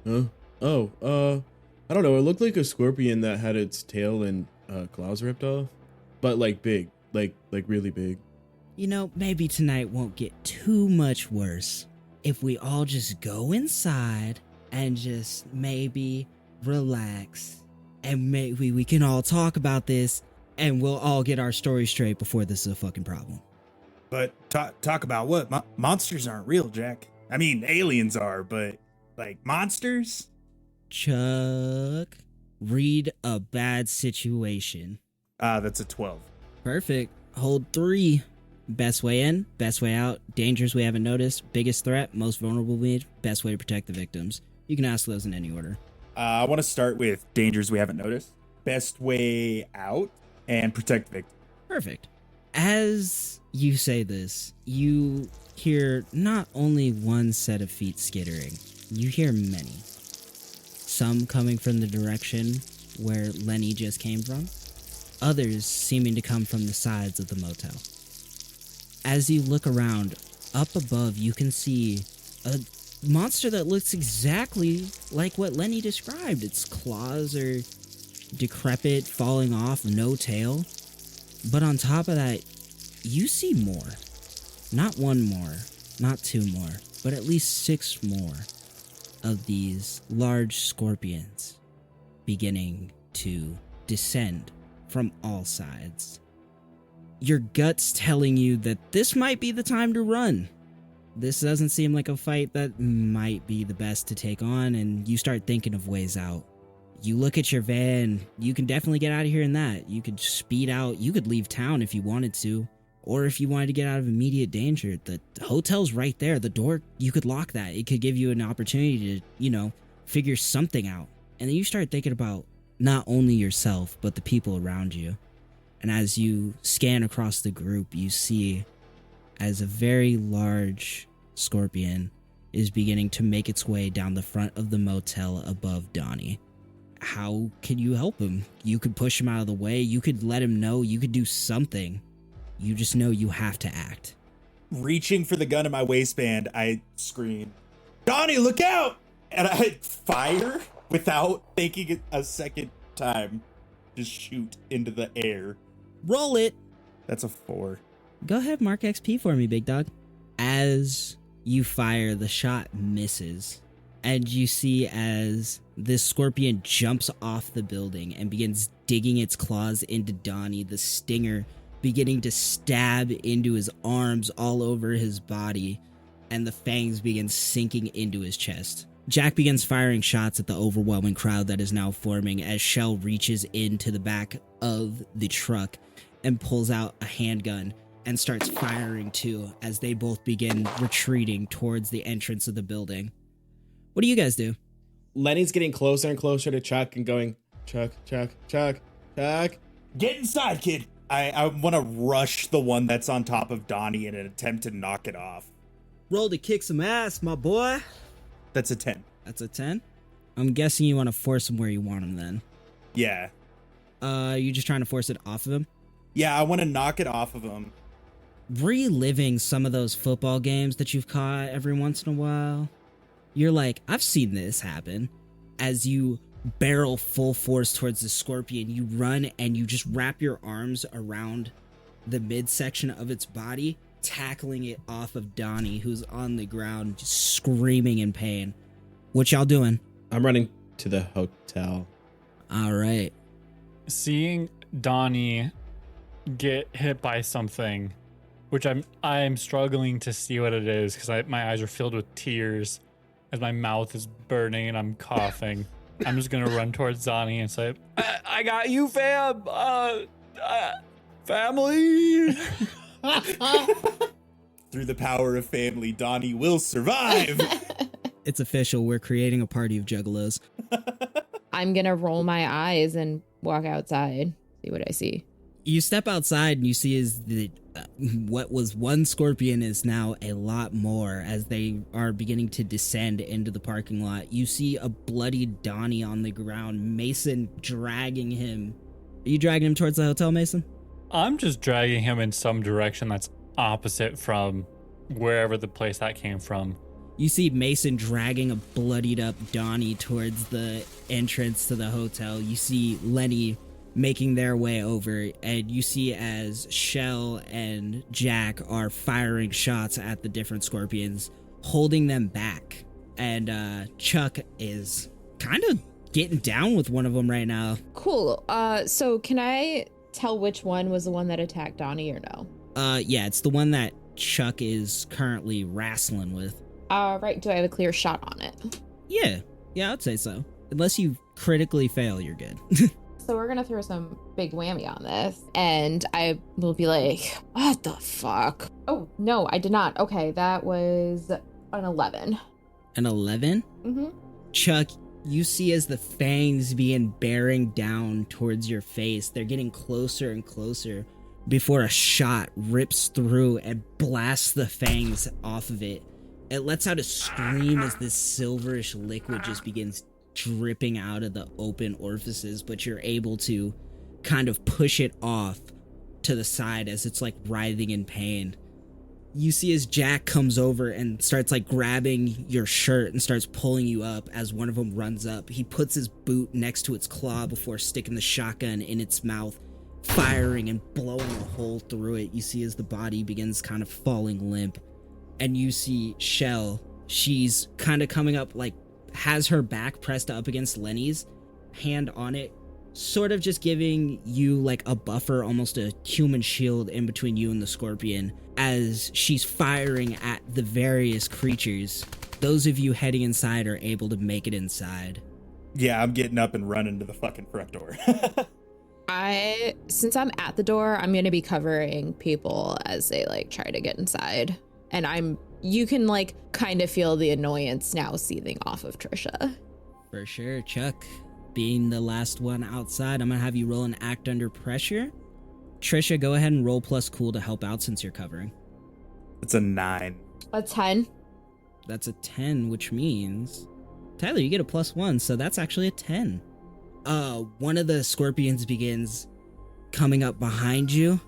[SPEAKER 5] Huh? Oh, I don't know. It looked like a scorpion that had its tail and claws ripped off, but like big, like really big.
[SPEAKER 1] You know, maybe tonight won't get too much worse if we all just go inside and just maybe relax. And maybe we can all talk about this and we'll all get our story straight before this is a fucking problem.
[SPEAKER 4] But talk about what? Monsters aren't real, Jack. I mean, aliens are, but like monsters?
[SPEAKER 1] Chuck, read a bad situation.
[SPEAKER 4] That's a 12.
[SPEAKER 1] Perfect. Hold 3. Best way in, best way out, dangers we haven't noticed, biggest threat, most vulnerable need, best way to protect the victims. You can ask those in any order.
[SPEAKER 4] I want to start with dangers we haven't noticed, best way out, and protect the victim.
[SPEAKER 1] Perfect. As you say this, you hear not only one set of feet skittering, you hear many. Some coming from the direction where Lenny just came from, others seeming to come from the sides of the motel. As you look around, up above you can see a monster that looks exactly like what Lenny described. Its claws are decrepit, falling off, no tail. But on top of that, you see more. Not one more, not 2 more, but at least 6 more of these large scorpions beginning to descend from all sides. Your gut's telling you that this might be the time to run. This doesn't seem like a fight that might be the best to take on, and you start thinking of ways out. You look at your van, you can definitely get out of here in that. You could speed out, you could leave town if you wanted to, or if you wanted to get out of immediate danger. The hotel's right there, the door, you could lock that. It could give you an opportunity to, figure something out. And then you start thinking about not only yourself, but the people around you. And as you scan across the group, you see as a very large scorpion is beginning to make its way down the front of the motel above Donnie. How can you help him? You could push him out of the way. You could let him know. You could do something. You just know you have to act.
[SPEAKER 4] Reaching for the gun in my waistband, I scream, "Donnie, look out!" And I fire without thinking a second time. Just shoot into the air.
[SPEAKER 1] Roll it.
[SPEAKER 4] That's a 4.
[SPEAKER 1] Go ahead, mark XP for me, big dog. As you fire, the shot misses. And you see as this scorpion jumps off the building and begins digging its claws into Donnie, the stinger beginning to stab into his arms all over his body, and the fangs begin sinking into his chest. Jack begins firing shots at the overwhelming crowd that is now forming as Shell reaches into the back of the truck and pulls out a handgun and starts firing too as they both begin retreating towards the entrance of the building. What do you guys do?
[SPEAKER 5] Lenny's getting closer and closer to Chuck and going, Chuck, Chuck, Chuck, Chuck.
[SPEAKER 4] Get inside, kid. I want to rush the one that's on top of Donnie in an attempt to knock it off.
[SPEAKER 1] Roll to kick some ass, my boy.
[SPEAKER 4] That's a 10.
[SPEAKER 1] That's a 10? I'm guessing you want to force him where you want him then.
[SPEAKER 4] Yeah.
[SPEAKER 1] You just trying to force it off of him?
[SPEAKER 4] Yeah, I want to knock it off of him.
[SPEAKER 1] Reliving some of those football games that you've caught every once in a while. You're like, I've seen this happen. As you barrel full force towards the scorpion, you run and you just wrap your arms around the midsection of its body, tackling it off of Donnie, who's on the ground, just screaming in pain. What y'all doing?
[SPEAKER 5] I'm running to the hotel.
[SPEAKER 1] All right.
[SPEAKER 2] Seeing Donnie get hit by something, which I'm struggling to see what it is because my eyes are filled with tears as my mouth is burning and I'm coughing. I'm just gonna run towards Donnie and say, I got you, fam. Family.
[SPEAKER 4] Through the power of family, Donnie will survive.
[SPEAKER 1] It's official. We're creating a party of juggalos.
[SPEAKER 3] I'm gonna roll my eyes and walk outside, see what I see.
[SPEAKER 1] You step outside and you see is that what was one scorpion is now a lot more as they are beginning to descend into the parking lot. You see a bloody Donnie on the ground, Mason dragging him. Are you dragging him towards the hotel, Mason?
[SPEAKER 2] I'm just dragging him in some direction that's opposite from wherever the place that came from.
[SPEAKER 1] You see Mason dragging a bloodied up Donnie towards the entrance to the hotel. You see Lenny making their way over, and you see as Shell and Jack are firing shots at the different scorpions, holding them back. And Chuck is kind of getting down with one of them right now.
[SPEAKER 3] Cool. So can I tell which one was the one that attacked Donnie or no?
[SPEAKER 1] Yeah, it's the one that Chuck is currently wrestling with.
[SPEAKER 3] Right. Do I have a clear shot on it?
[SPEAKER 1] Yeah, I'd say so. Unless you critically fail, you're good.
[SPEAKER 3] So we're gonna throw some big whammy on this, and I will be like, what the fuck? Oh, no, I did not. Okay, that was an 11.
[SPEAKER 1] An 11?
[SPEAKER 3] Mm-hmm.
[SPEAKER 1] Chuck, you see as the fangs begin bearing down towards your face, they're getting closer and closer before a shot rips through and blasts the fangs off of it. It lets out a scream as this silverish liquid just begins dripping out of the open orifices, but you're able to kind of push it off to the side as it's like writhing in pain. You see as Jack comes over and starts like grabbing your shirt and starts pulling you up as one of them runs up. He puts his boot next to its claw before sticking the shotgun in its mouth, firing and blowing a hole through it. You see as the body begins kind of falling limp, and you see Shell. She's kind of coming up, like has her back pressed up against Lenny's, hand on it, sort of just giving you like a buffer, almost a human shield in between you and the scorpion as she's firing at the various creatures. Those of you heading inside are able to make it inside.
[SPEAKER 4] Yeah, I'm getting up and running to the fucking front door.
[SPEAKER 3] Since I'm at the door, I'm gonna be covering people as they like try to get inside. And you can like kind of feel the annoyance now seething off of Trisha.
[SPEAKER 1] For sure, Chuck. Being the last one outside, I'm gonna have you roll an act under pressure. Trisha, go ahead and roll plus cool to help out since you're covering.
[SPEAKER 4] It's a 9.
[SPEAKER 3] A 10.
[SPEAKER 1] That's a 10, which means Tyler, you get a +1, so that's actually a 10. One of the scorpions begins coming up behind you,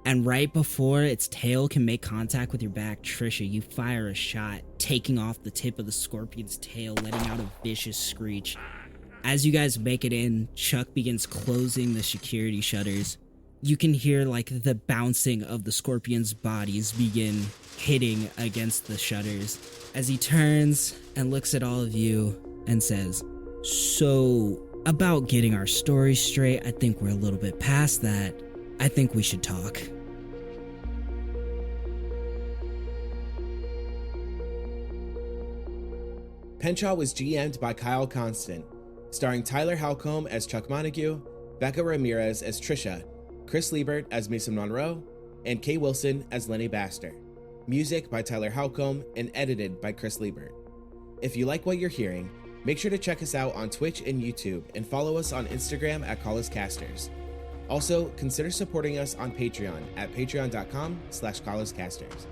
[SPEAKER 1] and right before its tail can make contact with your back, Trisha, you fire a shot, taking off the tip of the scorpion's tail, letting out a vicious screech. As you guys make it in, Chuck begins closing the security shutters. You can hear like the bouncing of the scorpion's bodies begin hitting against the shutters as he turns and looks at all of you and says, "So, about getting our story straight, I think we're a little bit past that. I think we should talk."
[SPEAKER 5] Penshaw was GM'd by Kyle Conston, starring Tyler Halcomb as Chuck Montague, Becca Ramirez as Trisha, Chris Lebert as Mason Monroe, and Kay Wilson as Lenny Baster. Music by Tyler Halcomb and edited by Chris Lebert. If you like what you're hearing, make sure to check us out on Twitch and YouTube and follow us on Instagram at CallUsCasters. Also, consider supporting us on Patreon at patreon.com/CallUsCasters.